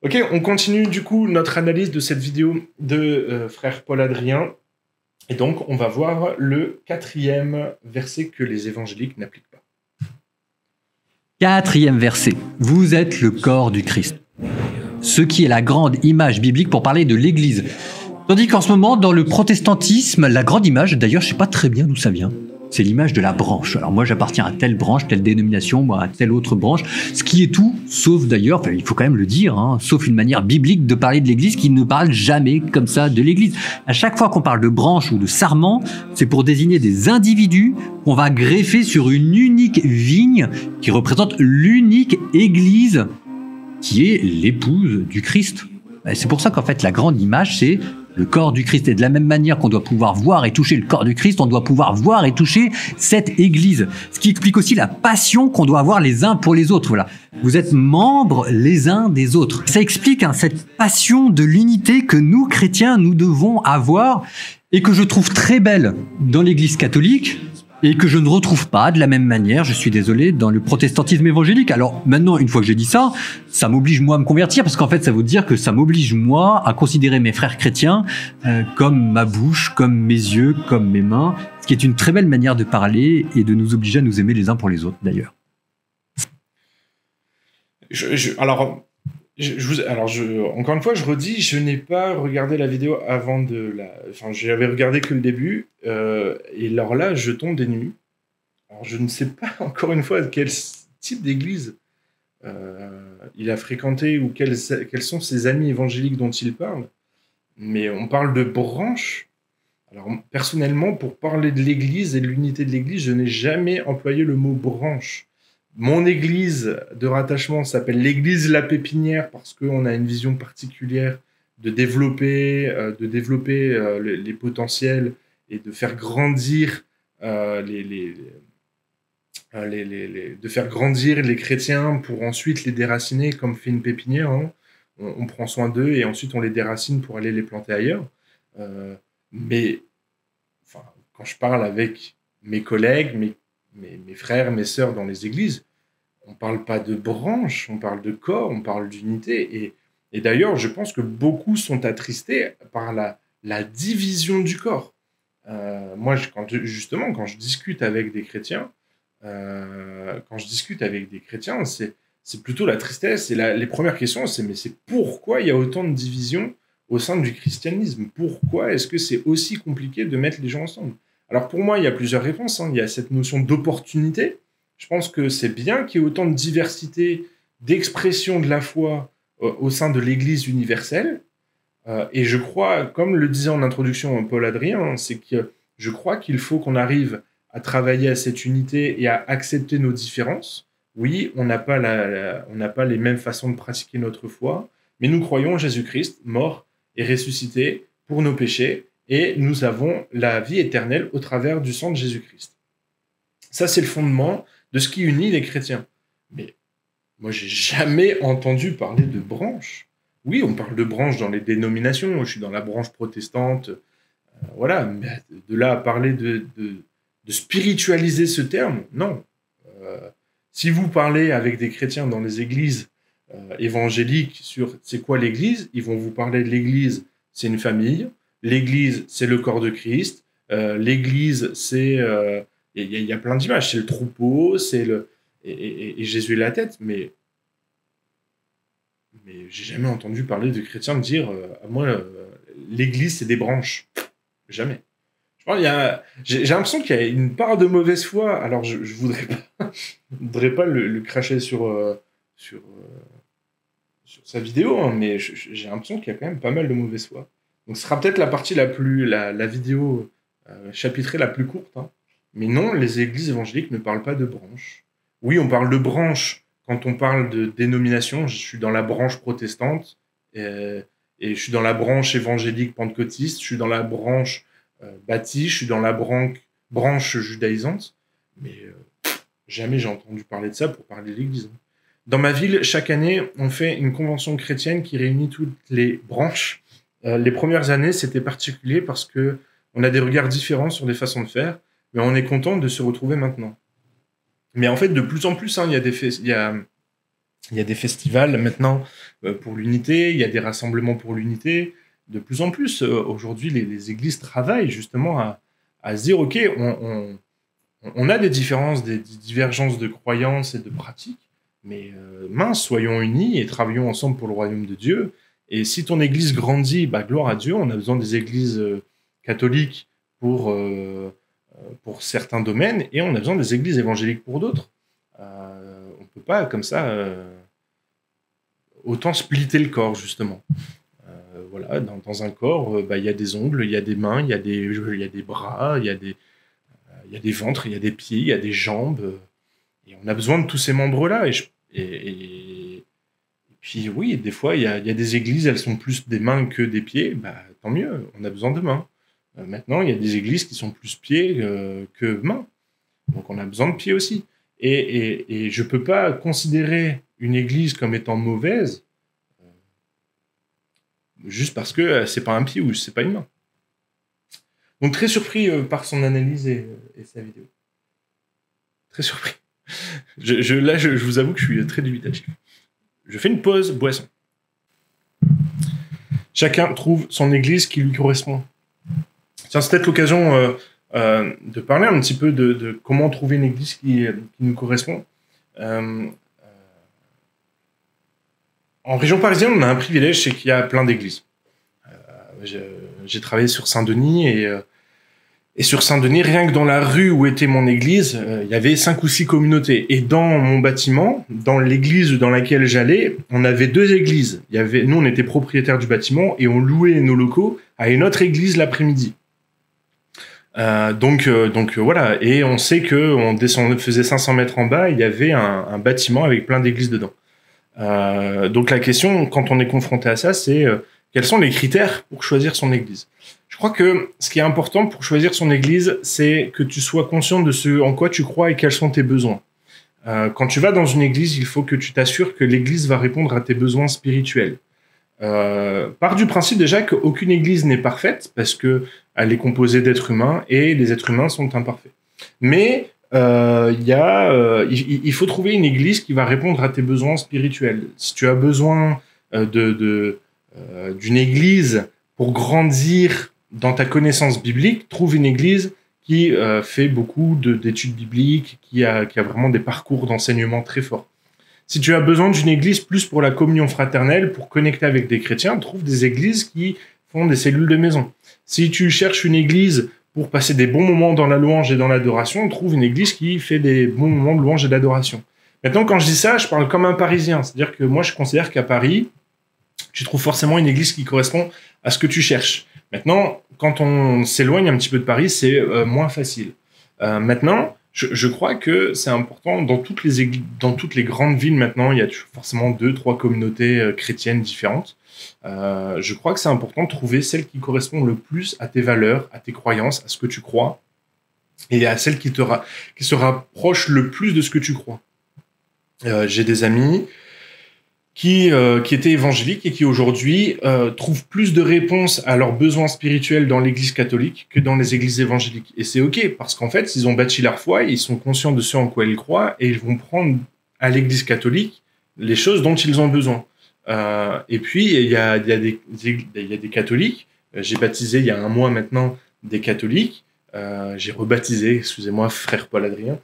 Ok, on continue du coup notre analyse de cette vidéo de frère Paul Adrien. Et donc, on va voir le 4e verset que les évangéliques n'appliquent pas. 4e verset. Vous êtes le corps du Christ. Ce qui est la grande image biblique pour parler de l'Église. Tandis qu'en ce moment, dans le protestantisme, la grande image, d'ailleurs, je ne sais pas très bien d'où ça vient, c'est l'image de la branche. Alors moi, j'appartiens à telle branche, telle dénomination, moi à telle autre branche, ce qui est tout, sauf d'ailleurs, enfin, il faut quand même le dire, sauf une manière biblique de parler de l'Église qui ne parle jamais comme ça de l'Église. À chaque fois qu'on parle de branche ou de sarment, c'est pour désigner des individus qu'on va greffer sur une unique vigne qui représente l'unique Église qui est l'épouse du Christ. Et c'est pour ça qu'en fait, la grande image, c'est le corps du Christ. Et de la même manière qu'on doit pouvoir voir et toucher le corps du Christ, on doit pouvoir voir et toucher cette Église. Ce qui explique aussi la passion qu'on doit avoir les uns pour les autres. Voilà. Vous êtes membres les uns des autres. Ça explique cette passion de l'unité que nous, chrétiens, nous devons avoir et que je trouve très belle dans l'Église catholique et que je ne retrouve pas de la même manière, je suis désolé, dans le protestantisme évangélique. Alors maintenant, une fois que j'ai dit ça, ça m'oblige moi à me convertir, parce qu'en fait, ça veut dire que ça m'oblige moi à considérer mes frères chrétiens comme ma bouche, comme mes yeux, comme mes mains, ce qui est une très belle manière de parler et de nous obliger à nous aimer les uns pour les autres, d'ailleurs. Encore une fois, je redis, je n'ai pas regardé la vidéo avant de la... Enfin, j'avais regardé que le début, et alors là, je tombe des nues. Alors, je ne sais pas, encore une fois, quel type d'église il a fréquenté ou quels sont ses amis évangéliques dont il parle. Mais on parle de branches. Alors, personnellement, pour parler de l'église et de l'unité de l'église, je n'ai jamais employé le mot branche. Mon église de rattachement s'appelle l'église La Pépinière parce qu'on a une vision particulière de développer les potentiels et de faire grandir de faire grandir les chrétiens pour ensuite les déraciner comme fait une pépinière. On prend soin d'eux et ensuite on les déracine pour aller les planter ailleurs. Mais quand je parle avec mes collègues, mes frères, mes sœurs dans les églises, on ne parle pas de branches, on parle de corps, on parle d'unité. Et d'ailleurs, je pense que beaucoup sont attristés par la division du corps. Moi, quand je discute avec des chrétiens, c'est plutôt la tristesse. Et les premières questions, c'est pourquoi il y a autant de divisions au sein du christianisme? Pourquoi est-ce que c'est aussi compliqué de mettre les gens ensemble? Alors pour moi, il y a plusieurs réponses. Il y a cette notion d'opportunité. Je pense que c'est bien qu'il y ait autant de diversité d'expression de la foi au sein de l'Église universelle. Et je crois, comme le disait en introduction Paul Adrien, c'est que je crois qu'il faut qu'on arrive à travailler à cette unité et à accepter nos différences. Oui, on n'a pas les mêmes façons de pratiquer notre foi, mais nous croyons en Jésus-Christ, mort et ressuscité pour nos péchés, et nous avons la vie éternelle au travers du sang de Jésus-Christ. Ça, c'est le fondement de ce qui unit les chrétiens. Mais moi, j'ai jamais entendu parler de branches. Oui, on parle de branches dans les dénominations. Je suis dans la branche protestante. Voilà. Mais de là à parler de spiritualiser ce terme, non. Si vous parlez avec des chrétiens dans les églises évangéliques sur c'est quoi l'église, ils vont vous parler de l'église, c'est une famille. L'église, c'est le corps de Christ. L'église, c'est... Il y a plein d'images. C'est le troupeau, et Jésus est la tête. Mais j'ai jamais entendu parler de chrétiens dire à moi, l'église, c'est des branches. Jamais. J'ai l'impression qu'il y a une part de mauvaise foi. Alors, je voudrais pas le cracher sur sa vidéo, mais j'ai l'impression qu'il y a quand même pas mal de mauvaise foi. Donc, ce sera peut-être la partie la vidéo chapitrée la plus courte. Mais non, les églises évangéliques ne parlent pas de branches. Oui, on parle de branches quand on parle de dénomination. Je suis dans la branche protestante et je suis dans la branche évangélique pentecôtiste. Je suis dans la branche baptiste. Je suis dans la branche judaïsante. Mais jamais j'ai entendu parler de ça pour parler de l'église. Dans ma ville, chaque année, on fait une convention chrétienne qui réunit toutes les branches. Les premières années, c'était particulier parce que on a des regards différents sur les façons de faire. Mais on est content de se retrouver maintenant. Mais en fait, de plus en plus, il y Il y a des festivals maintenant pour l'unité, il y a des rassemblements pour l'unité. De plus en plus, aujourd'hui, les églises travaillent justement à se dire, OK, on a des différences, des divergences de croyances et de pratiques, mais mince, soyons unis et travaillons ensemble pour le royaume de Dieu. Et si ton église grandit, bah, gloire à Dieu, on a besoin des églises catholiques pour certains domaines, et on a besoin des églises évangéliques pour d'autres. On ne peut pas, comme ça, autant splitter le corps, justement. Voilà, dans un corps, il y a des ongles, il y a des mains, il y a des bras, il y a des ventres, il y a des pieds, il y a des jambes. Et on a besoin de tous ces membres-là. Et puis, oui, des fois, il y a des églises, elles sont plus des mains que des pieds. Bah, tant mieux, on a besoin de mains. Maintenant, il y a des églises qui sont plus pieds que mains. Donc, on a besoin de pieds aussi. Et je ne peux pas considérer une église comme étant mauvaise juste parce que c'est pas un pied ou c'est pas une main. Donc, très surpris par son analyse et sa vidéo. Très surpris. Là, je vous avoue que je suis très dubitatif. Je fais une pause boisson. Chacun trouve son église qui lui correspond. Tiens, c'est peut-être l'occasion de parler un petit peu de comment trouver une église qui nous correspond. En région parisienne, on a un privilège, c'est qu'il y a plein d'églises. J'ai travaillé sur Saint-Denis et sur Saint-Denis, rien que dans la rue où était mon église, il y avait 5 ou 6 communautés. Et dans mon bâtiment, dans l'église dans laquelle j'allais, on avait 2 églises. Nous, on était propriétaires du bâtiment et on louait nos locaux à une autre église l'après-midi. Donc voilà. Et on sait qu'on faisait 500 mètres en bas, il y avait un bâtiment avec plein d'églises dedans. Donc la question, quand on est confronté à ça, c'est quels sont les critères pour choisir son église? Je crois que ce qui est important pour choisir son église, c'est que tu sois conscient de ce en quoi tu crois et quels sont tes besoins. Quand tu vas dans une église, il faut que tu t'assures que l'église va répondre à tes besoins spirituels. Part du principe déjà qu'aucune église n'est parfaite parce que elle est composée d'êtres humains et les êtres humains sont imparfaits. Mais il faut trouver une église qui va répondre à tes besoins spirituels. Si tu as besoin d'une église pour grandir dans ta connaissance biblique, trouve une église qui fait beaucoup d'études bibliques, qui a vraiment des parcours d'enseignement très forts. Si tu as besoin d'une église plus pour la communion fraternelle, pour connecter avec des chrétiens, trouve des églises qui font des cellules de maison. Si tu cherches une église pour passer des bons moments dans la louange et dans l'adoration, trouve une église qui fait des bons moments de louange et d'adoration. Maintenant, quand je dis ça, je parle comme un Parisien. C'est-à-dire que moi, je considère qu'à Paris, tu trouves forcément une église qui correspond à ce que tu cherches. Maintenant, quand on s'éloigne un petit peu de Paris, c'est moins facile. Maintenant, je crois que c'est important, dans toutes les grandes villes maintenant, il y a forcément 2-3 communautés chrétiennes différentes. Je crois que c'est important de trouver celle qui correspond le plus à tes valeurs, à tes croyances, à ce que tu crois, et à celle qui se rapproche le plus de ce que tu crois. J'ai des amis qui étaient évangéliques et qui aujourd'hui trouvent plus de réponses à leurs besoins spirituels dans l'église catholique que dans les églises évangéliques. Et c'est OK, parce qu'en fait, ils ont bâti leur foi, ils sont conscients de ce en quoi ils croient, et ils vont prendre à l'église catholique les choses dont ils ont besoin. Et puis, il y a des catholiques. J'ai baptisé il y a 1 mois maintenant des catholiques. J'ai rebaptisé, excusez-moi, frère Paul Adrien.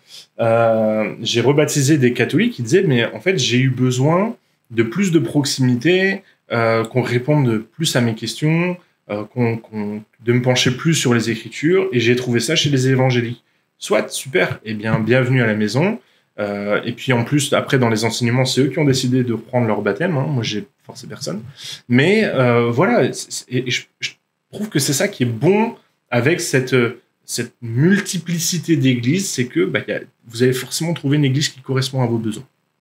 J'ai rebaptisé des catholiques qui disaient, mais en fait, j'ai eu besoin de plus de proximité, qu'on réponde plus à mes questions, de me pencher plus sur les Écritures, et j'ai trouvé ça chez les évangéliques. Soit, super, eh bien, bienvenue à la maison. Et puis en plus, après, dans les enseignements, c'est eux qui ont décidé de prendre leur baptême. Hein. Moi, j'ai forcé personne. Mais voilà, je trouve que c'est ça qui est bon avec cette multiplicité d'églises, c'est que vous allez forcément trouver une église qui correspond à vos besoins.